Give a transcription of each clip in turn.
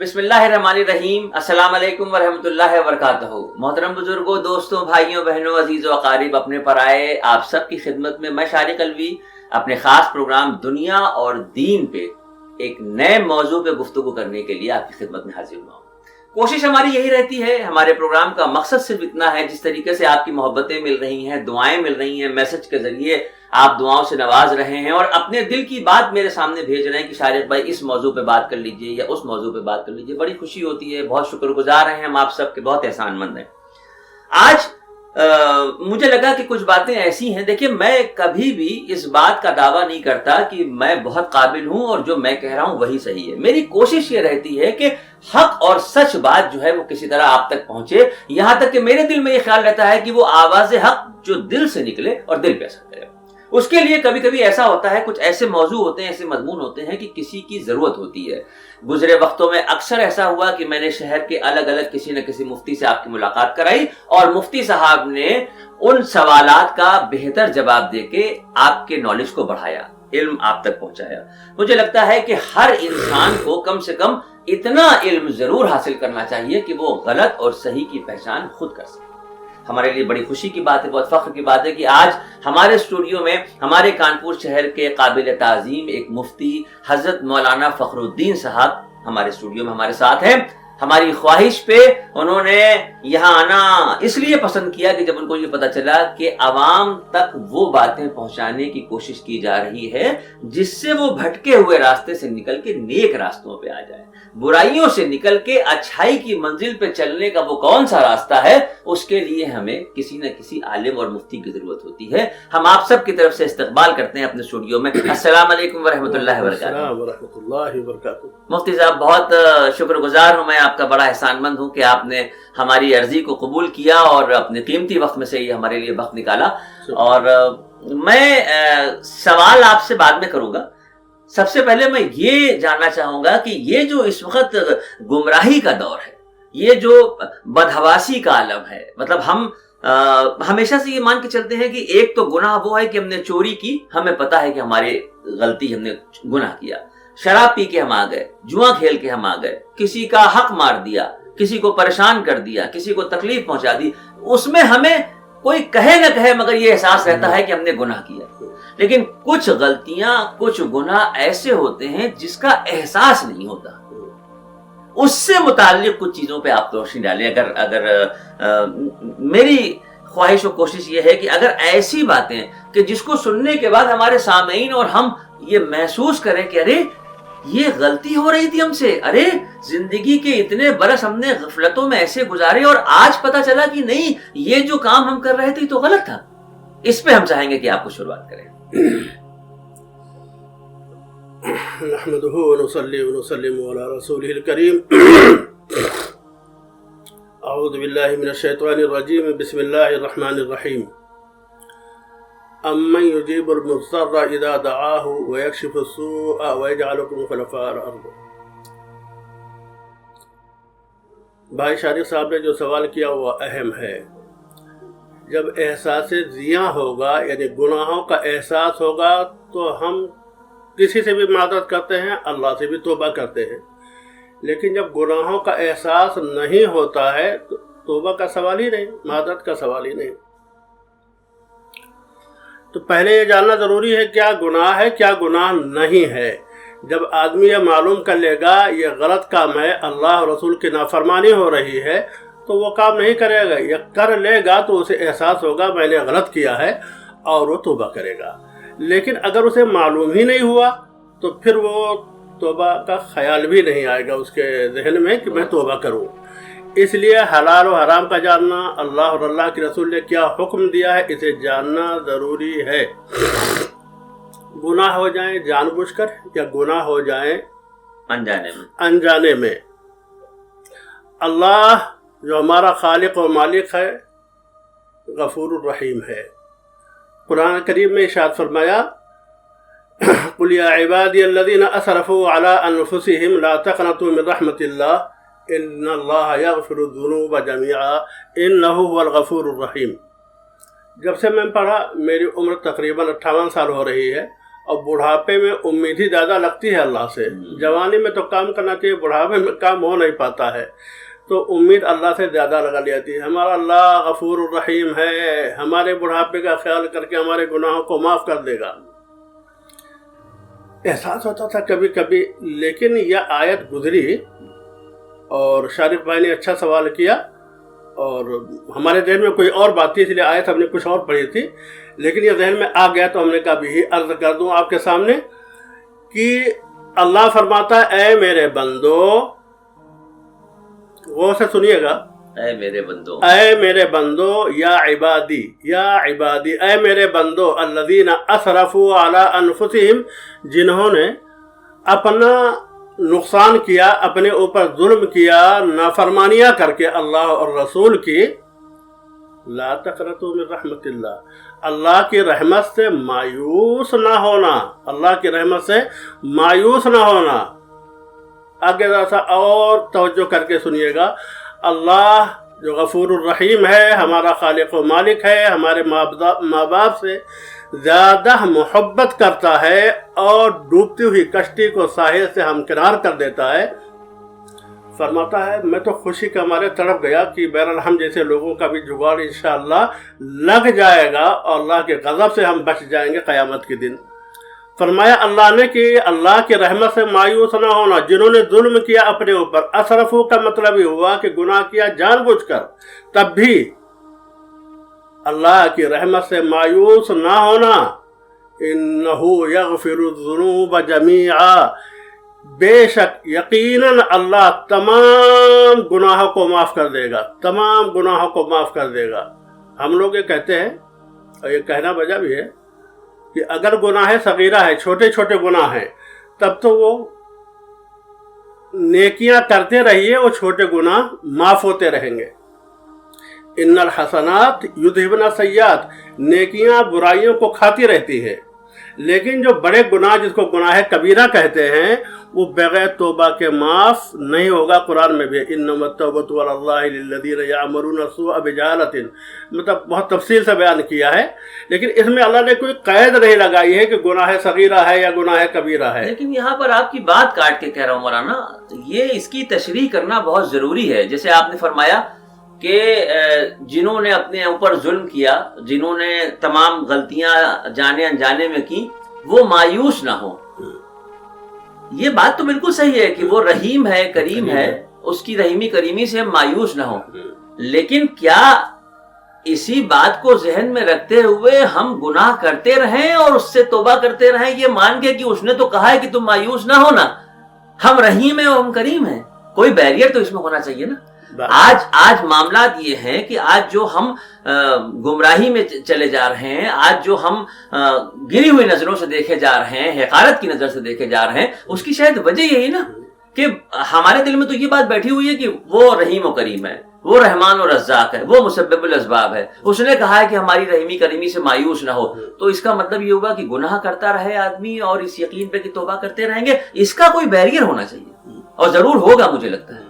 بسم اللہ الرحمن الرحیم۔ السلام علیکم ورحمۃ اللہ وبرکاتہ۔ محترم بزرگوں، دوستوں، بھائیوں، بہنوں، عزیز و اقارب، اپنے پرائے، آپ سب کی خدمت میں میں شارق الوی اپنے خاص پروگرام دنیا اور دین پہ ایک نئے موضوع پہ گفتگو کرنے کے لیے آپ کی خدمت میں حاضر ہوا ہوں۔ کوشش ہماری یہی رہتی ہے، ہمارے پروگرام کا مقصد صرف اتنا ہے، جس طریقے سے آپ کی محبتیں مل رہی ہیں، دعائیں مل رہی ہیں، میسج کے ذریعے آپ دعاؤں سے نواز رہے ہیں اور اپنے دل کی بات میرے سامنے بھیج رہے ہیں کہ شارق بھائی اس موضوع پہ بات کر لیجئے یا اس موضوع پہ بات کر لیجئے، بڑی خوشی ہوتی ہے، بہت شکر گزار ہیں ہم آپ سب کے، بہت احسان مند ہیں۔ آج مجھے لگا کہ کچھ باتیں ایسی ہیں، دیکھیں میں کبھی بھی اس بات کا دعویٰ نہیں کرتا کہ میں بہت قابل ہوں اور جو میں کہہ رہا ہوں وہی صحیح ہے۔ میری کوشش یہ رہتی ہے کہ حق اور سچ بات جو ہے وہ کسی طرح آپ تک پہنچے، یہاں تک کہ میرے دل میں یہ خیال رہتا ہے کہ وہ آواز حق جو دل سے نکلے اور دل پہ اثر کرے۔ اس کے لیے کبھی کبھی ایسا ہوتا ہے، کچھ ایسے موضوع ہوتے ہیں، ایسے مضمون ہوتے ہیں کہ کسی کی ضرورت ہوتی ہے۔ گزرے وقتوں میں اکثر ایسا ہوا کہ میں نے شہر کے الگ الگ کسی نہ کسی مفتی سے آپ کی ملاقات کرائی اور مفتی صاحب نے ان سوالات کا بہتر جواب دے کے آپ کے نالج کو بڑھایا، علم آپ تک پہنچایا۔ مجھے لگتا ہے کہ ہر انسان کو کم سے کم اتنا علم ضرور حاصل کرنا چاہیے کہ وہ غلط اور صحیح کی پہچان خود کر سکے۔ ہمارے لیے بڑی خوشی کی بات ہے، بہت فخر کی بات ہے کہ آج ہمارے اسٹوڈیو میں ہمارے کانپور شہر کے قابل تعظیم ایک مفتی حضرت مولانا فخر الدین صاحب ہمارے اسٹوڈیو میں ہمارے ساتھ ہیں۔ ہماری خواہش پہ انہوں نے یہاں آنا اس لیے پسند کیا کہ جب ان کو یہ پتا چلا کہ عوام تک وہ باتیں پہنچانے کی کوشش کی جا رہی ہے جس سے وہ بھٹکے ہوئے راستے سے نکل کے نیک راستوں پہ آ جائے، برائیوں سے نکل کے اچھائی کی منزل پہ چلنے کا وہ کون سا راستہ ہے، اس کے لیے ہمیں کسی نہ کسی عالم اور مفتی کی ضرورت ہوتی ہے۔ ہم آپ سب کی طرف سے استقبال کرتے ہیں اپنے اسٹوڈیو میں۔ السلام علیکم ورحمۃ اللہ وبرکاتہ۔ مفتی صاحب بہت شکر گزار ہوں، میں آپ کا بڑا احسان مند ہوں کہ آپ نے ہماری عرضی کو قبول کیا اور اپنے قیمتی وقت میں سے یہ ہمارے لیے وقت نکالا۔ اور میں سوال آپ سے بعد میں کروں گا، سب سے پہلے میں یہ جاننا چاہوں گا کہ یہ جو اس وقت گمراہی کا دور ہے، یہ جو بدحواسی کا عالم ہے، مطلب ہم ہمیشہ سے یہ مان کے چلتے ہیں کہ ایک تو گناہ وہ ہے کہ ہم نے چوری کی، ہمیں پتا ہے کہ ہماری غلطی، ہم نے گناہ کیا، شراب پی کے ہم آ گئے، جوا کھیل کے ہم آ گئے، کسی کا حق مار دیا، کسی کو پریشان کر دیا، کسی کو تکلیف پہنچا دی، اس میں ہمیں کوئی کہے نہ کہے مگر یہ احساس رہتا ہے کہ ہم نے گناہ کیا۔ لیکن کچھ غلطیاں، کچھ گناہ ایسے ہوتے ہیں جس کا احساس نہیں ہوتا، اس سے متعلق کچھ چیزوں پہ آپ روشنی ڈالیں۔ اگر میری خواہش و کوشش یہ ہے کہ اگر ایسی باتیں کہ جس کو سننے کے بعد ہمارے سامعین اور ہم یہ محسوس کریں کہ ارے یہ غلطی ہو رہی تھی ہم سے، ارے زندگی کے اتنے برس ہم نے غفلتوں میں ایسے گزارے اور آج پتا چلا کہ نہیں یہ جو کام ہم کر رہے تھے تو غلط تھا، اس پہ ہم چاہیں گے کہ آپ کو شروعات کریں۔ نحمده ونصلي ونسلم على رسوله الكريم اعوذ بالله من الشيطان الرجيم بسم الله الرحمن الرحيم امن يجيب المضطر اذا دعاه ويكشف السوء ويجعلكم خلفاء الارض۔ بھائی شارق صاحب نے جو سوال کیا وہ اہم ہے۔ جب احساس زیاں ہوگا، یعنی گناہوں کا احساس ہوگا، تو ہم کسی سے بھی معذرت کرتے ہیں، اللہ سے بھی توبہ کرتے ہیں۔ لیکن جب گناہوں کا احساس نہیں ہوتا ہے تو توبہ کا سوال ہی نہیں، معذرت کا سوال ہی نہیں۔ تو پہلے یہ جاننا ضروری ہے کیا گناہ ہے، کیا گناہ نہیں ہے۔ جب آدمی یہ معلوم کر لے گا یہ غلط کام ہے، اللہ اور رسول کی نافرمانی ہو رہی ہے، تو وہ کام نہیں کرے گا۔ یہ کر لے گا تو اسے احساس ہوگا میں نے غلط کیا ہے اور وہ توبہ کرے گا۔ لیکن اگر اسے معلوم ہی نہیں ہوا تو پھر وہ توبہ کا خیال بھی نہیں آئے گا اس کے ذہن میں کہ میں توبہ کروں۔ اس لیے حلال و حرام کا جاننا، اللہ اور اللہ کے رسول نے کیا حکم دیا ہے، اسے جاننا ضروری ہے۔ گناہ ہو جائیں جان بوجھ کر یا گناہ ہو جائیں انجانے میں، اللہ جو ہمارا خالق و مالک ہے غفور الرحیم ہے۔ قرآن کریم میں ارشاد فرمایا قل یا عبادی الذین اسرفوا علی انفسہم لا تقنطوا من رحمت اللہ ان اللہ یغفر الذنوب جميعا انہ هو الغفور الرحیم۔ جب سے میں پڑھا، میری عمر تقریباً 58 سال ہو رہی ہے، اور بڑھاپے میں امید ہی زیادہ لگتی ہے اللہ سے. جوانی میں تو کام کرنا چاہیے، بڑھاپے میں کام ہو نہیں پاتا ہے، تو امید اللہ سے زیادہ لگا لی جاتی ہے. ہمارا اللہ غفور الرحیم ہے، ہمارے بڑھاپے کا خیال کر کے ہمارے گناہوں کو معاف کر دے گا. احساس ہوتا تھا کبھی کبھی، لیکن یہ آیت گزری اور شارق بھائی نے اچھا سوال کیا، اور ہمارے ذہن میں کوئی اور بات تھی، اس لیے آیت ہم نے کچھ اور پڑھی تھی، لیکن یہ ذہن میں آ گیا تو ہم نے کہا بھی عرض کر دوں آپ کے سامنے کہ اللہ فرماتا ہے اے میرے بندو، غور سے سنیے گا، اے میرے بندو، اے میرے بندو، یا عبادی، یا عبادی، اے میرے بندو، الذین اسرفوا علی انفسہم، جنہوں نے اپنا نقصان کیا، اپنے اوپر ظلم کیا، نافرمانیاں کر کے اللہ اور رسول کی. لا تقنطوا من رحمت اللہ، اللہ کی رحمت سے مایوس نہ ہونا، اللہ کی رحمت سے مایوس نہ ہونا. آگے ذرا سا اور توجہ کر کے سنیے گا. اللہ جو غفور الرحیم ہے، ہمارا خالق و مالک ہے، ہمارے ماں باپ سے زیادہ محبت کرتا ہے اور ڈوبتی ہوئی کشتی کو ساحل سے ہمکنار کر دیتا ہے. فرماتا ہے میں تو خوشی کے مارے تڑپ گیا کہ بہرحال ہم جیسے لوگوں کا بھی جگاڑ انشاءاللہ لگ جائے گا اور اللہ کے غضب سے ہم بچ جائیں گے قیامت کے دن. فرمایا اللہ نے کہ اللہ کی رحمت سے مایوس نہ ہونا، جنہوں نے ظلم کیا اپنے اوپر. اسرفو کا مطلب یہ ہوا کہ گناہ کیا جان بوجھ کر، تب بھی اللہ کی رحمت سے مایوس نہ ہونا. انہو یغفر الذنوب جمیعا، بے شک یقیناً اللہ تمام گناہوں کو معاف کر دے گا، تمام گناہوں کو معاف کر دے گا. ہم لوگ یہ کہتے ہیں، اور یہ کہنا وجہ بھی ہے کہ اگر گناہ صغیرہ ہے، چھوٹے چھوٹے گناہ ہیں، تب تو وہ نیکیاں کرتے رہیے، وہ چھوٹے گناہ معاف ہوتے رہیں گے. ان الحسنات یذہبن السیئات، نیکیاں برائیوں کو کھاتی رہتی ہے. لیکن جو بڑے گناہ جس کو گناہ کبیرہ کہتے ہیں، وہ بغیر توبہ کے معاف نہیں ہوگا. قرآن میں بھی انما التوبۃ علی اللہ للذین یعملون السوء بجہالۃ، مطلب بہت تفصیل سے بیان کیا ہے، لیکن اس میں اللہ نے کوئی قید نہیں لگائی ہے کہ گناہ صغیرہ ہے یا گناہ کبیرہ ہے. لیکن یہاں پر آپ کی بات کاٹ کے کہہ رہا ہوں مولانا، یہ اس کی تشریح کرنا بہت ضروری ہے. جیسے آپ نے فرمایا کہ جنہوں نے اپنے اوپر ظلم کیا، جنہوں نے تمام غلطیاں جانے انجانے میں کی، وہ مایوس نہ ہوں. یہ بات تو بالکل صحیح ہے کہ وہ رحیم ہے، کریم ہے، اس کی رحیمی کریمی سے ہم مایوس نہ ہوں. لیکن کیا اسی بات کو ذہن میں رکھتے ہوئے ہم گناہ کرتے رہیں اور اس سے توبہ کرتے رہیں، یہ مان کے کہ اس نے تو کہا ہے کہ تم مایوس نہ ہونا، ہم رحیم ہیں اور ہم کریم ہیں؟ کوئی بیریئر تو اس میں ہونا چاہیے نا. آج معاملات یہ ہیں کہ آج جو ہم گمراہی میں چلے جا رہے ہیں، آج جو ہم گری ہوئی نظروں سے دیکھے جا رہے ہیں، حقارت کی نظر سے دیکھے جا رہے ہیں، اس کی شاید وجہ یہی نا کہ ہمارے دل میں تو یہ بات بیٹھی ہوئی ہے کہ وہ رحیم و کریم ہے، وہ رحمان و رزاق ہے، وہ مسبب الاسباب ہے. اس نے کہا ہے کہ ہماری رحیمی کریمی سے مایوس نہ ہو، تو اس کا مطلب یہ ہوگا کہ گناہ کرتا رہے آدمی اور اس یقین پہ کہ توبہ کرتے رہیں گے. اس کا کوئی بیریئر ہونا چاہیے، اور ضرور ہوگا مجھے لگتا ہے.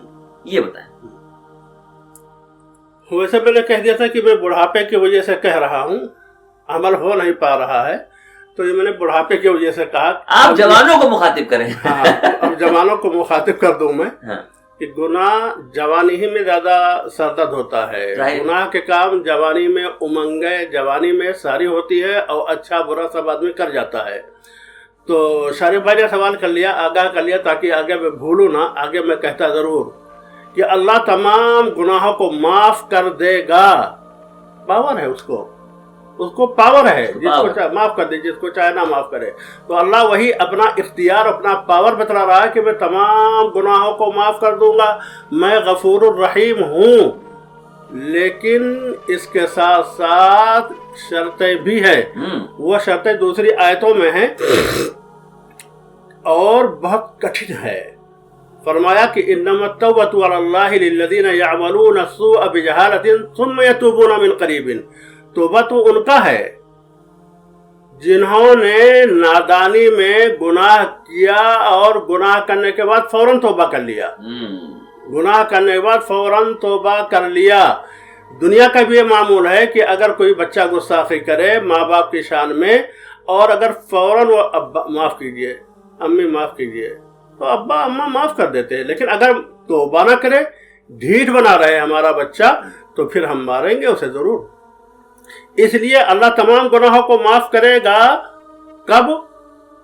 یہ بتائیں. ویسے میں نے کہہ دیا تھا کہ میں بڑھاپے کی وجہ سے کہہ رہا ہوں، عمل ہو نہیں پا رہا ہے، تو یہ میں نے بڑھاپے کی وجہ سے کہا. آپ جوانوں کو مخاطب کریں. ہاں، اب جوانوں کو مخاطب کر دوں میں کہ گناہ جوانی ہی میں زیادہ سردرد ہوتا ہے. گناہ کے کام جوانی میں امنگیں جوانی میں ساری ہوتی ہے، اور اچھا برا سب آدمی کر جاتا ہے. تو شارق بھائی نے سوال کر لیا، آگاہ کر لیا، تاکہ آگے میں بھولوں نہ. آگے میں کہتا ضرور کہ اللہ تمام گناہوں کو معاف کر دے گا. پاور ہے اس کو پاور ہے، جس کو چاہے معاف کر دے، جس کو چاہے نہ معاف کرے. تو اللہ وہی اپنا اختیار، اپنا پاور بتلا رہا ہے کہ میں تمام گناہوں کو معاف کر دوں گا، میں غفور الرحیم ہوں. لیکن اس کے ساتھ ساتھ شرطیں بھی ہیں. وہ شرطیں دوسری آیتوں میں ہیں اور بہت کٹھن ہے. فرمایا کہ انما التوبۃ علی اللہ للذین یعملون السوء بجہالۃ ثم یتوبون من قریب. توبہ تو ان کا ہے جنہوں نے نادانی میں گناہ کیا اور گناہ کرنے کے بعد فوراً توبہ کر لیا. گناہ کرنے کے بعد فوراً توبہ کر لیا. دنیا کا بھی یہ معمول ہے کہ اگر کوئی بچہ گستاخی کرے ماں باپ کی شان میں، اور اگر فوراً وہ ابا معاف کیجئے، امی معاف کیجئے، تو ابا اماں معاف کر دیتے ہیں. لیکن اگر توبہ نہ کرے، ڈھیٹ بنا رہے ہمارا بچہ، تو پھر ہم ماریں گے اسے ضرور. اس لیے اللہ تمام گناہوں کو معاف کرے گا کب؟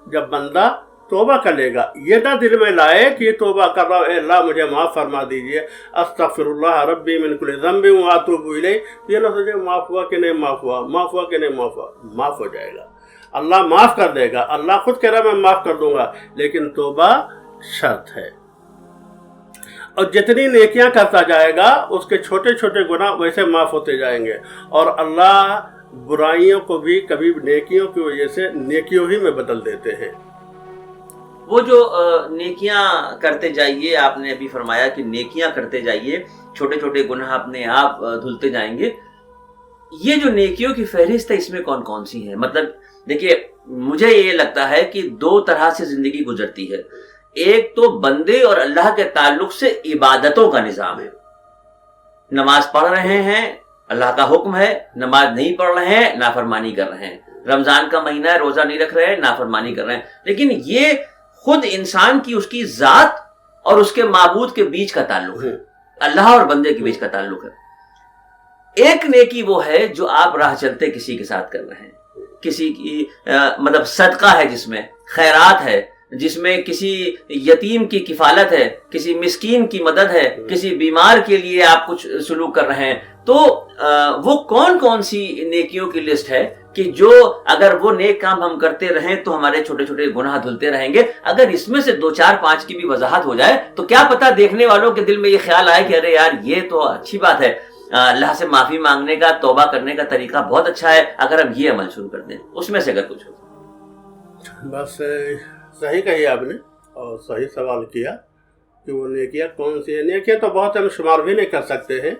جب بندہ توبہ کر لے گا. یہ نہ دل میں لائے کہ یہ توبہ کر رہا ہوں، اے اللہ مجھے معاف فرما دیجئے، استغفر اللہ ربی من کل ذنب واتوب الیہ. یہ نہ سوچے معاف ہوا کہ نہیں معاف ہوا، معاف ہوا کہ نہیں معاف ہوا. معاف ہو جائے گا، اللہ معاف کر دے گا. اللہ خود کہہ رہا میں معاف کر دوں گا، لیکن توبہ شرط ہے. اور جتنی نیکیاں کرتا جائے گا اس کے چھوٹے چھوٹے گناہ ویسے معاف ہوتے جائیں گے. اور اللہ برائیوں کو بھی کبھی نیکیوں کی وجہ سے نیکیوں ہی میں بدل دیتے ہیں. وہ جو نیکیاں کرتے جائیے، آپ نے ابھی فرمایا کہ نیکیاں کرتے جائیے، چھوٹے چھوٹے گناہ اپنے آپ دھلتے جائیں گے. یہ جو نیکیوں کی فہرست ہے اس میں کون کون سی ہیں؟ مطلب دیکھیے، مجھے یہ لگتا ہے کہ دو طرح سے زندگی گزرتی ہے. ایک تو بندے اور اللہ کے تعلق سے عبادتوں کا نظام ہے. نماز پڑھ رہے ہیں، اللہ کا حکم ہے، نماز نہیں پڑھ رہے ہیں، نافرمانی کر رہے ہیں. رمضان کا مہینہ ہے، روزہ نہیں رکھ رہے ہیں، نافرمانی کر رہے ہیں. لیکن یہ خود انسان کی اس کی ذات اور اس کے معبود کے بیچ کا تعلق ہے، اللہ اور بندے کے بیچ کا تعلق ہے. ایک نیکی وہ ہے جو آپ راہ چلتے کسی کے ساتھ کر رہے ہیں، کسی کی مطلب صدقہ ہے، جس میں خیرات ہے، جس میں کسی یتیم کی کفالت ہے، کسی مسکین کی مدد ہے، کسی بیمار کے لیے آپ کچھ سلوک کر رہے ہیں. تو وہ کون کون سی نیکیوں کی لسٹ ہے کہ جو اگر وہ نیک کام ہم کرتے رہیں تو ہمارے چھوٹے چھوٹے گناہ دھلتے رہیں گے. اگر اس میں سے 2 4 5 کی بھی وضاحت ہو جائے تو کیا پتہ دیکھنے والوں کے دل میں یہ خیال آئے کہ ارے یار یہ تو اچھی بات ہے، اللہ سے معافی مانگنے کا، توبہ کرنے کا طریقہ بہت اچھا ہے، اگر ہم یہ عمل شروع کر دیں. اس میں سے اگر کچھ ہو. بس صحیح کہی آپ نے اور صحیح سوال کیا کہ وہ نیکیاں کون سی ہیں. نیکیاں تو بہت ہم شمار بھی نہیں کر سکتے ہیں،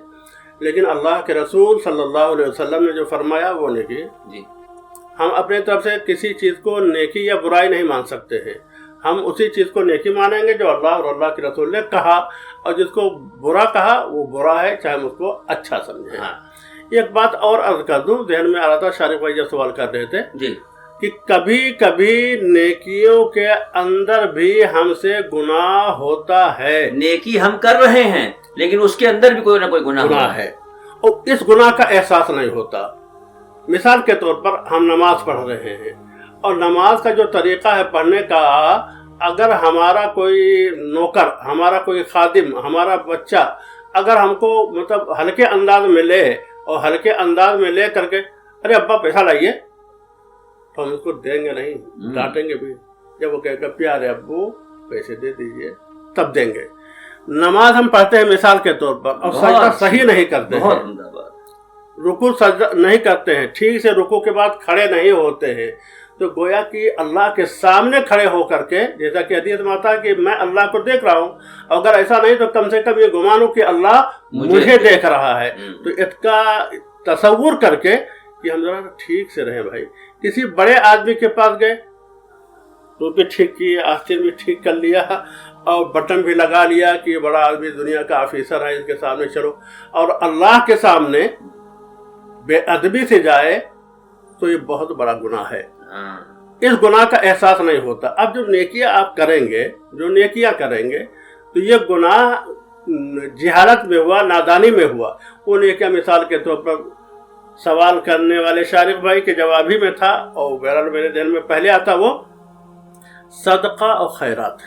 لیکن اللہ کے رسول صلی اللہ علیہ وسلم نے جو فرمایا وہ نیکی. جی، ہم اپنے طرف سے کسی چیز کو نیکی یا برائی نہیں مان سکتے ہیں. ہم اسی چیز کو نیکی مانیں گے جو اللہ اور اللہ کے رسول نے کہا، اور جس کو برا کہا وہ برا ہے، چاہے ہم اس کو اچھا سمجھیں. ایک بات اور عرض کر دوں، ذہن میں آ رہا تھا، شارق بھائی جب سوال کر رہے تھے جی، کہ کبھی کبھی نیکیوں کے اندر بھی ہم سے گناہ ہوتا ہے. نیکی ہم کر رہے ہیں لیکن اس کے اندر بھی کوئی نہ کوئی گناہ ہے، اور اس گناہ کا احساس نہیں ہوتا. مثال کے طور پر ہم نماز پڑھ رہے ہیں، اور نماز کا جو طریقہ ہے پڑھنے کا، اگر ہمارا کوئی نوکر، ہمارا کوئی خادم، ہمارا بچہ اگر ہم کو مطلب ہلکے انداز میں لے، اور ہلکے انداز میں لے کر کے ارے ابا پیسہ لائیے، تو ہم اس کو دیں گے نہیں، ڈانٹیں گے بھی. جب وہ کہے گا پیارے ابو پیسے دے دیجئے تب دیں گے. نماز ہم پڑھتے ہیں مثال کے طور پر، اور سجدہ صحیح نہیں کرتے ہیں، رکوع سجدہ نہیں کرتے ہیں، ٹھیک سے رکوع کے بعد کھڑے نہیں ہوتے ہیں. تو گویا کہ اللہ کے سامنے کھڑے ہو کر کے، جیسا کہ حدیث میں آتا ہے کہ میں اللہ کو دیکھ رہا ہوں، اگر ایسا نہیں تو کم سے کم یہ گمان ہو کہ اللہ مجھے دیکھ رہا ہے. تو اس کا تصور کر کے کہ ہم ذرا ٹھیک سے رہیں بھائی. کسی بڑے آدمی کے پاس گئے تو بھی ٹھیک کیے، آستین بھی ٹھیک کر لیا، اور بٹن بھی لگا لیا کہ یہ بڑا آدمی دنیا کا آفیسر ہے، اس کے سامنے چلو. اور اللہ کے سامنے بے ادبی سے جائے تو یہ بہت بڑا گناہ ہے. اس گناہ کا احساس نہیں ہوتا. اب جو نیکیاں آپ کریں گے، جو نیکیاں کریں گے، تو یہ گناہ جہالت میں ہوا، نادانی میں ہوا. وہ نیکیاں مثال کے طور پر سوال کرنے والے شارق بھائی کے جواب ہی میں تھا، اور بہرحال میرے ذہن میں پہلے آتا وہ صدقہ اور خیرات.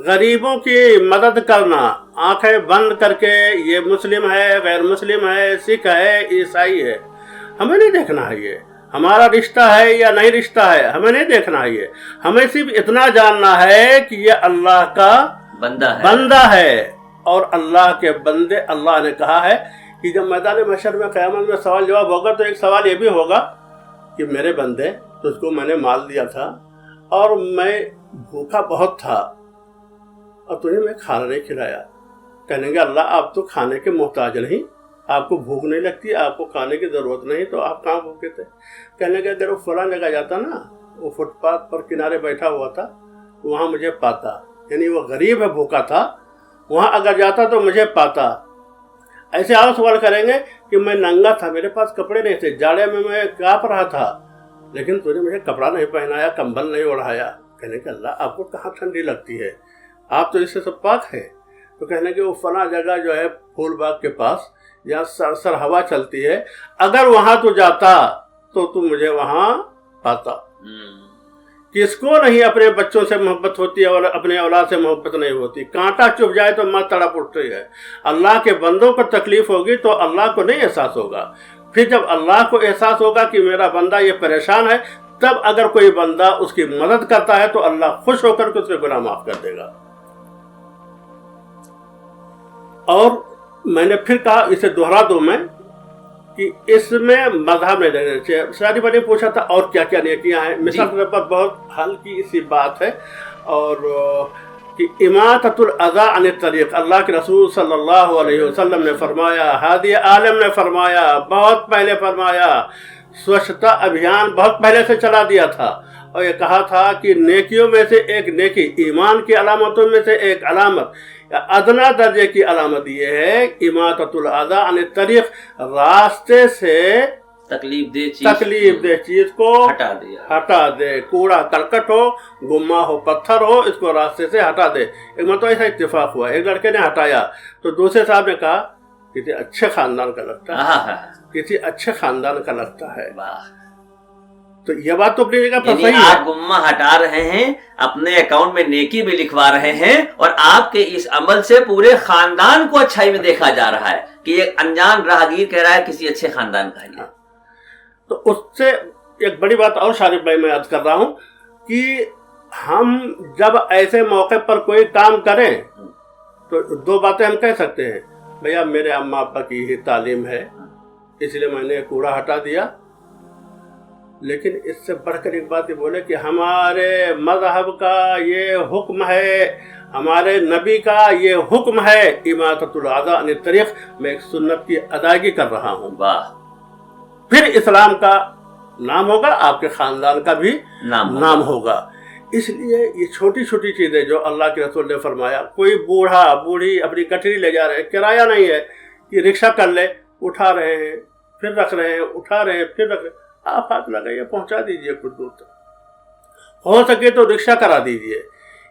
غریبوں کی مدد کرنا آنکھیں بند کر کے، یہ مسلم ہے، غیر مسلم ہے، سکھ ہے، عیسائی ہے، ہمیں نہیں دیکھنا ہے یہ ہمارا رشتہ ہے یا نہیں رشتہ ہے، ہمیں نہیں دیکھنا ہے یہ. ہمیں صرف اتنا جاننا ہے کہ یہ اللہ کا بندہ ہے، اور اللہ کے بندے، اللہ نے کہا ہے کہ جب میدان محشر میں قیامت میں سوال جواب ہوگا تو ایک سوال یہ بھی ہوگا کہ میرے بندے، تجھ کو میں نے مال دیا تھا اور میں بھوکا بہت تھا اور تجھے میں کھانا نہیں کھلایا. کہنے گے اللہ آپ تو کھانے کے محتاج نہیں، آپ کو بھوک نہیں لگتی، آپ کو کھانے کی ضرورت نہیں، تو آپ کہاں بھوکے تھے؟ کہنے گے اگر وہ فلاں جگہ جاتا نا، وہ فٹ پاتھ پر کنارے بیٹھا ہوا تھا، وہاں مجھے پاتا. یعنی وہ غریب ہے، بھوکا تھا، وہاں اگر جاتا تو مجھے پاتا. ایسے اور سوال کریں گے کہ میں ننگا تھا، میرے پاس کپڑے نہیں تھے، جاڑے میں کانپ رہا تھا، لیکن تو نے مجھے کپڑا نہیں پہنایا، کمبل نہیں اوڑھایا۔ کہنے کہ اللہ آپ کو کہاں ٹھنڈی لگتی ہے، آپ تو اس سے سب پاک ہے۔ تو کہنے کہ وہ فلاں جگہ جو ہے پھول باغ کے پاس جہاں سرسر ہوا چلتی ہے، اگر وہاں تو جاتا تو مجھے وہاں پاتا۔ کس کو نہیں اپنے بچوں سے محبت ہوتی ہے اور اپنے اولاد سے محبت نہیں ہوتی؟ کانٹا چبھ جائے تو ماں تڑپ اٹھتی ہے۔ اللہ کے بندوں کو تکلیف ہوگی تو اللہ کو نہیں احساس ہوگا۔ پھر جب اللہ کو احساس ہوگا کہ میرا بندہ یہ پریشان ہے، تب اگر کوئی بندہ اس کی مدد کرتا ہے تو اللہ خوش ہو کر کے اس کے گناہ معاف کر دے گا۔ اور میں نے پھر کہا، اسے دوہرا دوں میں، کہ اس میں مذہب نہیں دینا چاہیے۔ شادی نے پوچھا تھا اور کیا کیا نیکیاں ہیں۔ مثال کے طور پر بہت ہلکی سی بات ہے، اور کہ اماطۃ الاذی عن الطریق، اللہ کے رسول صلی اللہ علیہ وسلم نے فرمایا، ہادی عالم نے فرمایا، بہت پہلے فرمایا، سوچھتا ابھیان بہت پہلے سے چلا دیا تھا، اور یہ کہا تھا کہ نیکیوں میں سے ایک نیکی، ایمان کی علامتوں میں سے ایک علامت، ادنا درجے کی علامت یہ ہے اماطۃ الاذی عن الطریق، راستے سے تکلیف دہ چیز کو ہٹا دے۔ کوڑا کرکٹ ہو، گما ہو، پتھر ہو، اس کو راستے سے ہٹا دے۔ ایک مرتبہ ایسا اتفاق ہوا، ایک لڑکے نے ہٹایا تو دوسرے صاحب نے کہا کسی اچھے خاندان کا لگتا ہے، کسی اچھے خاندان کا لگتا ہے۔ تو یہ بات تو اپنی جگہ پر صحیح ہے۔ آپ گمہ ہٹا رہے ہیں، اپنے اکاؤنٹ میں نیکی بھی لکھوا رہے ہیں، اور آپ کے اس عمل سے پورے خاندان کو اچھائی میں دیکھا جا رہا ہے کہ ایک انجان راہگیر کہہ رہا ہے کسی اچھے خاندان کا ہے۔ تو اس سے ایک بڑی بات اور شارف بھائی میں عرض کر رہا ہوں کہ ہم جب ایسے موقع پر کوئی کام کریں تو دو باتیں ہم کہہ سکتے ہیں، بھیا میرے اماں ابا کی ہی تعلیم ہے اس لیے میں نے کوڑا ہٹا دیا، لیکن اس سے بڑھ کر ایک بات یہ بولے کہ ہمارے مذہب کا یہ حکم ہے، ہمارے نبی کا یہ حکم ہے، اماطۃ الاذی عن الطریق، میں ایک سنت کی ادائیگی کر رہا ہوں۔ واہ! پھر اسلام کا نام ہوگا، آپ کے خاندان کا بھی نام ہوگا۔ اس لیے یہ چھوٹی چھوٹی چیزیں جو اللہ کے رسول نے فرمایا، کوئی بوڑھا بوڑھی اپنی کٹری لے جا رہے ہیں، کرایہ نہیں ہے کہ رکشہ کر لے، اٹھا رہے ہیں پھر رکھ رہے ہیں، اٹھا رہے ہیں پھر رکھ رہے ہیں، آپ ہاتھ لگائیے، پہنچا دیجئے کچھ دور تک، ہو سکے تو رکشہ کرا دیجئے۔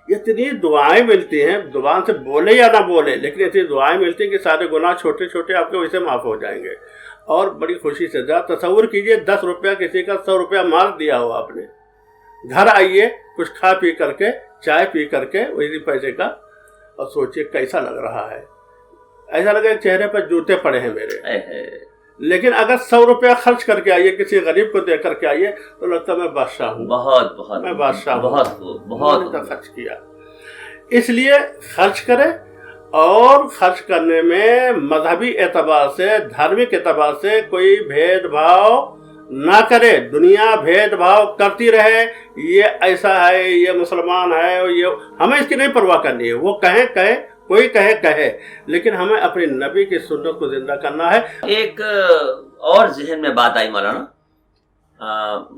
اتنی دعائیں ملتی ہیں، زبان سے بولے یا نہ بولے، لیکن اتنی دعائیں ملتی ہیں کہ سارے گناہ چھوٹے چھوٹے آپ کے ویسے معاف ہو جائیں گے۔ اور بڑی خوشی سے تصور کیجئے 10 روپیہ کسی کا 100 روپیہ مال دیا ہوا آپ نے، گھر آئیے کچھ کھا پی کر کے، چائے پی کر کے وہی پیسے کا، اور سوچئے کیسا لگ رہا ہے، ایسا لگے چہرے پر جوتے پڑے ہیں میرے۔ لیکن اگر 100 روپیہ خرچ کر کے آئیے، کسی غریب کو دے کر کے آئیے، تو لگتا ہے میں بادشاہ ہوں، بہت میں بادشاہ ہوں، بہت خرچ کیا۔ اس لیے خرچ کرے، اور خرچ کرنے میں مذہبی اعتبار سے، دھارمک اعتبار سے کوئی بھید بھاؤ نہ کرے۔ دنیا بھید بھاؤ کرتی رہے، یہ ایسا ہے، یہ مسلمان ہے، یہ ہمیں اس کی نہیں پرواہ کرنی ہے، وہ کہیں کوئی کہے، لیکن ہمیں اپنے نبی کی سنت کو زندہ کرنا ہے۔ ایک اور ذہن میں بات آئی مولانا،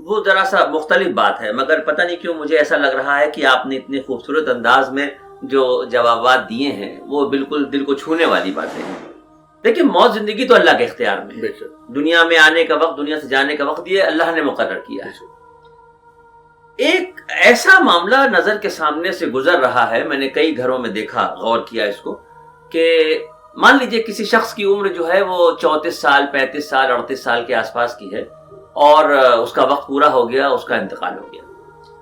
وہ ذرا سا مختلف بات ہے، مگر پتہ نہیں کیوں مجھے ایسا لگ رہا ہے کہ آپ نے اتنے خوبصورت انداز میں جو جوابات دیے ہیں وہ بالکل دل کو چھونے والی باتیں ہیں۔ دیکھیں، موت زندگی تو اللہ کے اختیار میں ہے، دنیا میں آنے کا وقت، دنیا سے جانے کا وقت یہ اللہ نے مقرر کیا ہے۔ ایک ایسا معاملہ نظر کے سامنے سے گزر رہا ہے، میں نے کئی گھروں میں دیکھا، غور کیا اس کو، کہ مان لیجئے کسی شخص کی عمر جو ہے وہ 34 سال 35 سال 38 سال کے آس پاس کی ہے، اور اس کا وقت پورا ہو گیا، اس کا انتقال ہو گیا،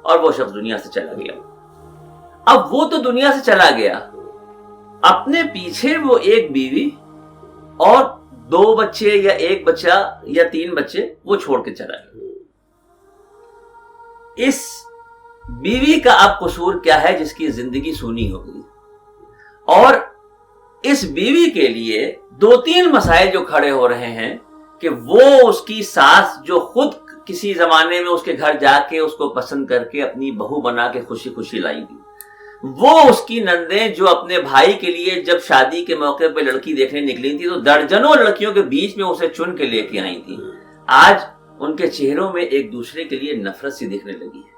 اور وہ شخص دنیا سے چلا گیا۔ اب وہ تو دنیا سے چلا گیا، اپنے پیچھے وہ ایک بیوی اور 2 بچے یا 1 بچہ یا 3 بچے وہ چھوڑ کے چلا گیا۔ اس بیوی کا اب قصور کیا ہے جس کی زندگی سونی ہو گئی؟ اور اس بیوی کے لیے 2-3 مسائل جو کھڑے ہو رہے ہیں کہ وہ اس کی ساس جو خود کسی زمانے میں اس کے گھر جا کے اس کو پسند کر کے اپنی بہو بنا کے خوشی خوشی لائی گئی، وہ اس کی نندیں جو اپنے بھائی کے لیے جب شادی کے موقع پہ لڑکی دیکھنے نکلی تھی تو درجنوں لڑکیوں کے بیچ میں اسے چن کے لے کے آئی تھی، آج ان کے چہروں میں ایک دوسرے کے لیے نفرت سی دکھنے لگی ہے۔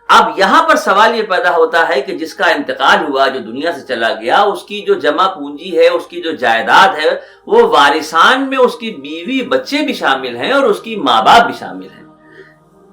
اب یہاں پر سوال یہ پیدا ہوتا ہے کہ جس کا انتقال ہوا، جو دنیا سے چلا گیا، اس کی جو جمع پونجی ہے، اس کی جو جائیداد ہے، وہ وارثان میں اس کی بیوی بچے بھی شامل ہیں اور اس کی ماں باپ بھی شامل ہیں۔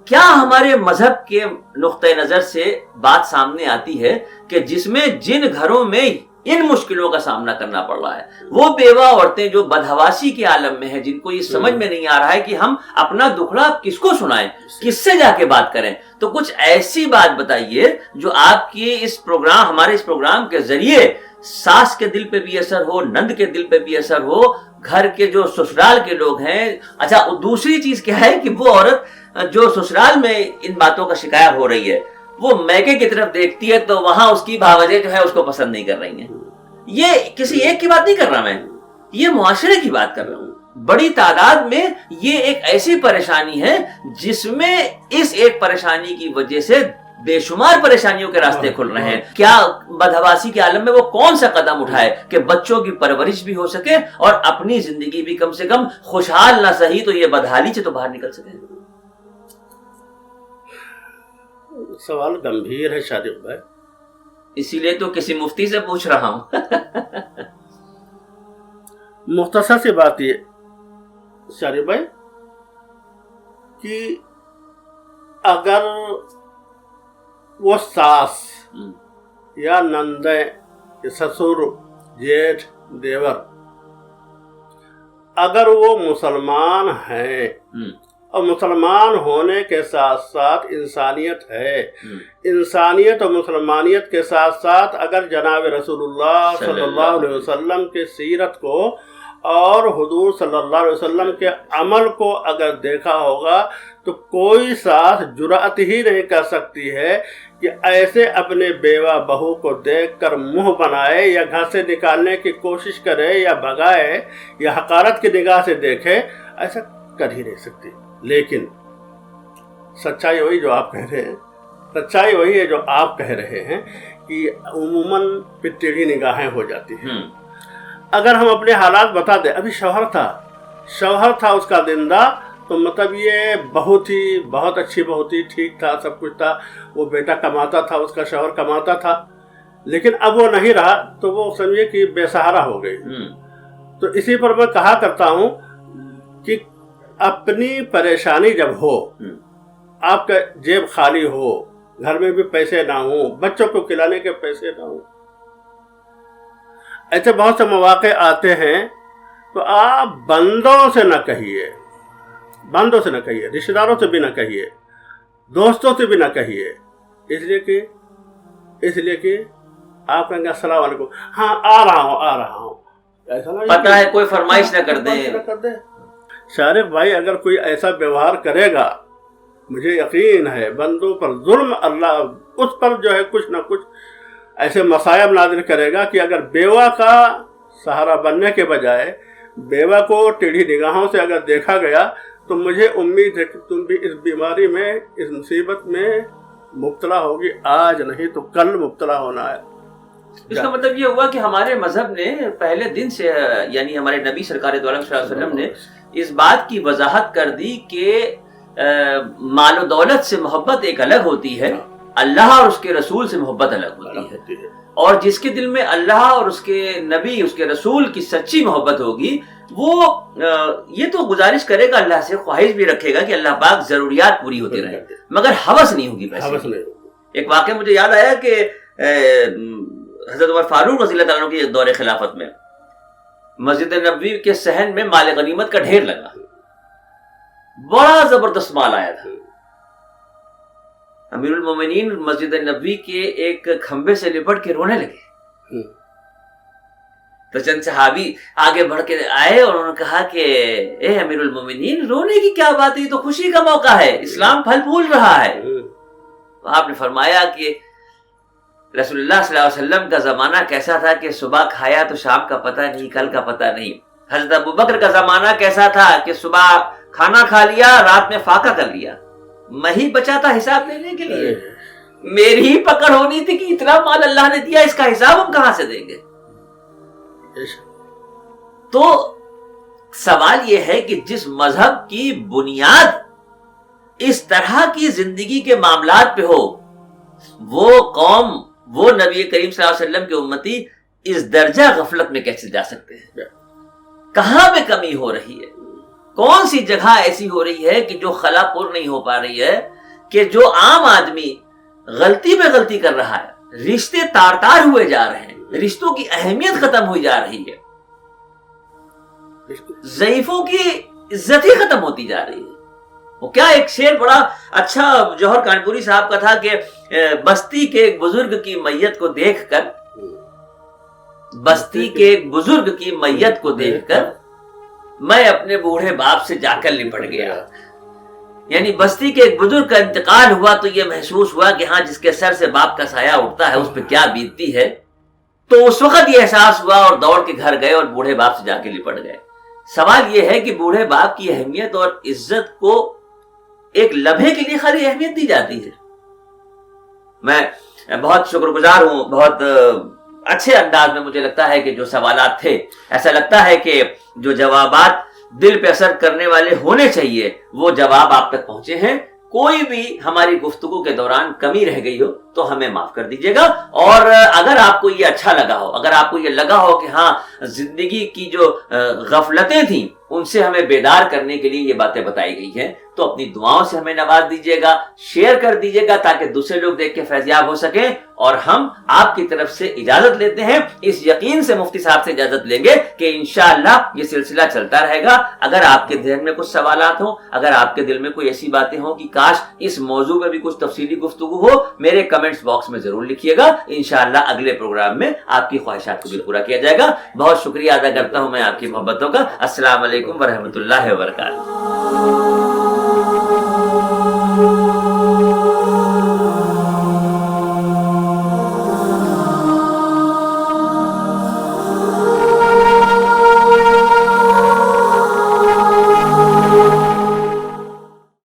کیا ہمارے مذہب کے نقطۂ نظر سے بات سامنے آتی ہے کہ جس میں جن گھروں میں ان مشکلوں کا سامنا کرنا پڑ رہا ہے، وہ بیوہ عورتیں جو بدحواسی کے عالم میں ہیں، جن کو یہ سمجھ میں نہیں آ رہا ہے کہ ہم اپنا دکھڑا کس کو سنائیں، کس سے جا کے بات کریں، تو کچھ ایسی بات بتائیے جو آپ کے ہمارے اس پروگرام کے ذریعے ساس کے دل پہ بھی اثر ہو، نند کے دل پہ بھی اثر ہو، گھر کے جو سسرال کے لوگ ہیں۔ اچھا، دوسری چیز کیا ہے کہ وہ عورت جو سسرال میں ان باتوں کا شکایت ہو رہی ہے، وہ میکے کی طرف دیکھتی ہے تو وہاں اس کی بھاوجیں جو ہے اس کو پسند نہیں کر رہی ہیں۔ یہ کسی ایک کی بات نہیں کر رہا میں، یہ معاشرے کی بات کر رہا ہوں۔ بڑی تعداد میں یہ ایک ایسی پریشانی ہے جس میں اس ایک پریشانی کی وجہ سے بے شمار پریشانیوں کے راستے کھل رہے ہیں۔ کیا بدحواسی کے عالم میں وہ کون سا قدم اٹھائے کہ بچوں کی پرورش بھی ہو سکے اور اپنی زندگی بھی کم سے کم خوشحال نہ سہی تو یہ بدحالی سے تو باہر نکل سکے۔ سوال گمبھیر ہے شارق بھائی، اسی لیے تو کسی مفتی سے پوچھ رہا ہوں۔ مختصر سی بات یہ شارق بھائی کہ اگر وہ ساس یا نندیں، سسر، جیٹھ، دیور، اگر وہ مسلمان ہیں اور مسلمان ہونے کے ساتھ ساتھ انسانیت ہے، انسانیت اور مسلمانیت کے ساتھ ساتھ اگر جناب رسول اللہ صلی اللہ علیہ وسلم کے سیرت کو اور حضور صلی اللہ علیہ وسلم کے عمل کو اگر دیکھا ہوگا تو کوئی ساس جرأت ہی نہیں کر سکتی ہے کہ ایسے اپنے بیوہ بہو کو دیکھ کر منہ بنائے یا گھر سے نکالنے کی کوشش کرے یا بھگائے یا حقارت کی نگاہ سے دیکھے، ایسا کر ہی نہیں سکتی۔ لیکن سچائی وہی جو آپ کہہ رہے ہیں، سچائی وہی ہے جو آپ کہہ رہے ہیں کہ عموماً ٹیڑھی نگاہیں ہو جاتی ہیں۔ اگر ہم اپنے حالات بتا دیں، ابھی شوہر تھا اس کا زندہ، تو مطلب یہ بہت اچھی بہو تھی، ٹھیک تھا، سب کچھ تھا، وہ بیٹا کماتا تھا، اس کا شوہر کماتا تھا، لیکن اب وہ نہیں رہا تو وہ سمجھے کہ بے سہارا ہو گئی۔ تو اسی پر میں کہا کرتا ہوں کہ اپنی پریشانی جب ہو، آپ کا جیب خالی ہو، گھر میں بھی پیسے نہ ہوں، بچوں کو کھلانے کے پیسے نہ ہوں، ایسے بہت سے مواقع آتے ہیں، تو آپ بندوں سے نہ کہیے، رشتہ داروں سے بھی نہ کہیے، دوستوں سے بھی نہ کہیے، اس لیے کہ آپ کہیں گے السلام علیکم، ہاں آ رہا ہوں، ایسا نہ پتہ ہے کوئی فرمائش نہ کر دیں۔ شارق بھائی، اگر کوئی ایسا ویوہار کرے گا، مجھے یقین ہے بندوں پر ظلم اللہ اس پر جو ہے کچھ نہ کچھ ایسے مصائب نازل کرے گا کہ اگر بیوہ کا سہارا بننے کے بجائے بیوہ کو ٹیڑھی نگاہوں سے اگر دیکھا گیا تو مجھے امید ہے کہ تم بھی اس بیماری میں، اس مصیبت میں مبتلا ہوگی، آج نہیں تو کل مبتلا ہونا ہے۔ اس کا مطلب یہ ہوا کہ ہمارے مذہب نے پہلے دن سے، یعنی ہمارے نبی سرکار دو عالم صلی اللہ علیہ وسلم نے اس بات کی وضاحت کر دی کہ مال و دولت سے محبت ایک الگ ہوتی ہے، اللہ اور اس کے رسول سے محبت الگ ہوتی ہے، اور جس کے دل میں اللہ اور اس کے نبی، اس کے رسول کی سچی محبت ہوگی، وہ یہ تو گزارش کرے گا اللہ سے، خواہش بھی رکھے گا کہ اللہ پاک ضروریات پوری ہوتی رہے، مگر ہوس نہیں ہوگی پیسے۔ ایک واقعہ مجھے یاد آیا کہ حضرت عمر فاروق رضی اللہ تعالیٰ کی دور خلافت میں مسجد نبوی کے صحن میں مال غنیمت کا ڈھیر لگا، بڑا زبردست مال آیا تھا۔ امیر المومنین مسجد نبوی کے ایک کھمبے سے لپٹ کے رونے لگے، تو چند صحابی آگے بڑھ کے آئے اور انہوں نے کہا کہ اے امیر المومنین، رونے کی کیا بات ہے، یہ تو خوشی کا موقع ہے، اسلام پھل پھول رہا ہے۔ آپ نے فرمایا کہ رسول اللہ صلی اللہ علیہ وسلم کا زمانہ کیسا تھا کہ صبح کھایا تو شام کا پتہ نہیں، کل کا پتہ نہیں۔ حضرت ابوبکر کا زمانہ کیسا تھا کہ صبح کھانا کھا لیا، رات میں فاقہ کر لیا، میں ہی بچا تھا حساب لینے کے لیے، میری ہی پکڑ ہونی تھی کہ اتنا مال اللہ نے دیا، اس کا حساب ہم کہاں سے دیں گے۔ تو سوال یہ ہے کہ جس مذہب کی بنیاد اس طرح کی زندگی کے معاملات پہ ہو، وہ قوم، وہ نبی کریم صلی اللہ علیہ وسلم کے امتی اس درجہ غفلت میں کیسے جا سکتے ہیں؟ کہاں پہ کمی ہو رہی ہے؟ کون سی جگہ ایسی ہو رہی ہے کہ جو خلا پر نہیں ہو پا رہی ہے؟ کہ جو عام آدمی غلطی پہ غلطی کر رہا ہے، رشتے تار تار ہوئے جا رہے ہیں، رشتوں کی اہمیت ختم ہوئی جا رہی ہے، ضعیفوں کی عزت ہی ختم ہوتی جا رہی ہے۔ وہ کیا ایک شعر بڑا اچھا جوہر کانپوری صاحب کا تھا کہ بستی کے ایک بزرگ کی میت کو دیکھ کر، بستی کے ایک بزرگ کی میت کو دیکھ کر میں اپنے بوڑھے باپ سے جا کر لپٹ گیا۔ یعنی بستی کے ایک بزرگ کا انتقال ہوا تو یہ محسوس ہوا کہ ہاں جس کے سر سے باپ کا سایہ اٹھتا ہے اس پہ کیا بیتتی ہے، تو اس وقت یہ احساس ہوا اور دوڑ کے گھر گئے اور بوڑھے باپ سے جا کے لپٹ گئے۔ سوال یہ ہے کہ بوڑھے باپ کی اہمیت اور عزت کو ایک لمحے کے لیے خالی اہمیت دی جاتی ہے۔ میں بہت شکر گزار ہوں، بہت اچھے انداز میں مجھے لگتا ہے کہ جو سوالات تھے، ایسا لگتا ہے کہ جو جوابات دل پہ اثر کرنے والے ہونے چاہیے وہ جواب آپ تک پہنچے ہیں۔ کوئی بھی ہماری گفتگو کے دوران کمی رہ گئی ہو تو ہمیں معاف کر دیجیے گا، اور اگر آپ کو یہ اچھا لگا ہو، اگر آپ کو یہ لگا ہو کہ ہاں زندگی کی جو غفلتیں تھیں ان سے ہمیں بیدار کرنے کے لیے یہ باتیں بتائی گئی ہیں، تو اپنی دعاؤں سے ہمیں نواز دیجیے گا، شیئر کر دیجیے گا تاکہ دوسرے لوگ دیکھ کے فیضیاب ہو سکیں۔ اور ہم آپ کی طرف سے اجازت لیتے ہیں، اس یقین سے مفتی صاحب سے اجازت لیں گے کہ انشاءاللہ یہ سلسلہ چلتا رہے گا۔ اگر آپ کے ذہن میں کچھ سوالات ہوں، اگر آپ کے دل میں کوئی ایسی باتیں ہوں کہ کاش اس موضوع پہ بھی کچھ تفصیلی گفتگو ہو، میرے کمنٹس باکس میں ضرور لکھیے گا۔ انشاءاللہ اگلے پروگرام میں آپ کی خواہشات کو بھی پورا کیا جائے گا۔ بہت شکریہ ادا کرتا ہوں میں آپ کی محبتوں کا۔ السلام علیکم ورحمۃ اللہ وبرکاتہ۔